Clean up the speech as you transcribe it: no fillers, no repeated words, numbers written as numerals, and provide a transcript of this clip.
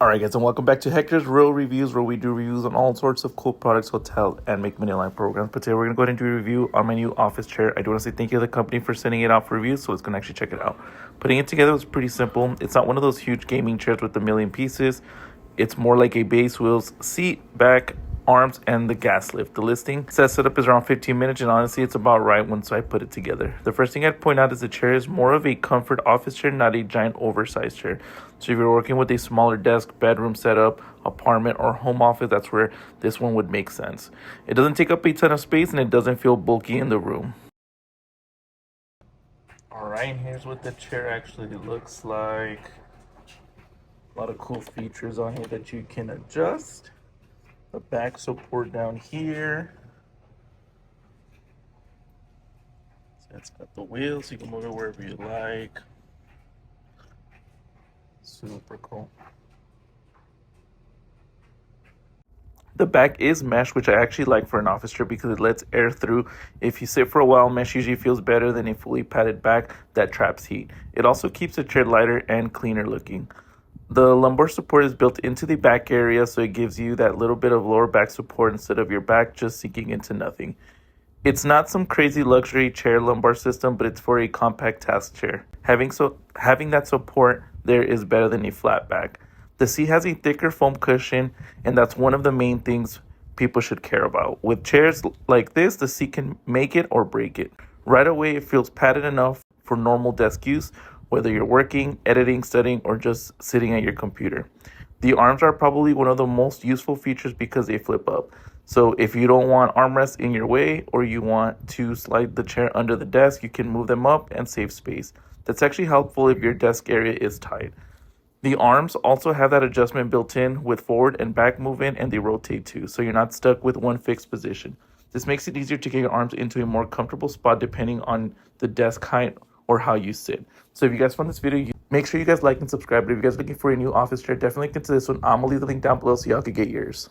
Alright guys, and welcome back to Hector's Real Reviews, where we do reviews on all sorts of cool products, hotel, and make MINILIVE programs. But today we're going to go ahead and do a review on my new office chair. I do want to say thank you to the company for sending it out for reviews, so let's go and actually check it out. Putting it together was pretty simple. It's not one of those huge gaming chairs with a million pieces. It's more like a base, wheels, seat, back, arms, and the gas lift. The listing says setup is around 15 minutes, and honestly it's about right once I put it together. The first thing I'd point out is the chair is more of a comfort office chair, not a giant oversized chair. So if you're working with a smaller desk, bedroom setup, apartment, or home office, that's where this one would make sense. It doesn't take up a ton of space, and it doesn't feel bulky in the room. Alright, here's what the chair actually looks like. A lot of cool features on here that you can adjust. The back support down here. So it's got the wheels, so you can move it wherever you like. Super cool. The back is mesh, which I actually like for an office chair because it lets air through. If you sit for a while, mesh usually feels better than a fully padded back that traps heat. It also keeps the chair lighter and cleaner looking. The lumbar support is built into the back area, so it gives you that little bit of lower back support instead of your back just sinking into nothing. It's not some crazy luxury chair lumbar system, but it's for a compact task chair. Having that support there is better than a flat back. The seat has a thicker foam cushion, and that's one of the main things people should care about. With chairs like this, the seat can make it or break it. Right away, it feels padded enough for normal desk use, whether you're working, editing, studying, or just sitting at your computer. The arms are probably one of the most useful features because they flip up. So if you don't want armrests in your way, or you want to slide the chair under the desk, you can move them up and save space. That's actually helpful if your desk area is tight. The arms also have that adjustment built in with forward and back movement, and they rotate too, so you're not stuck with one fixed position. This makes it easier to get your arms into a more comfortable spot depending on the desk height or how you sit. So if you guys found this video, make sure you guys like and subscribe. But if you guys are looking for a new office chair, definitely consider this one. I'm gonna leave the link down below so y'all can get yours.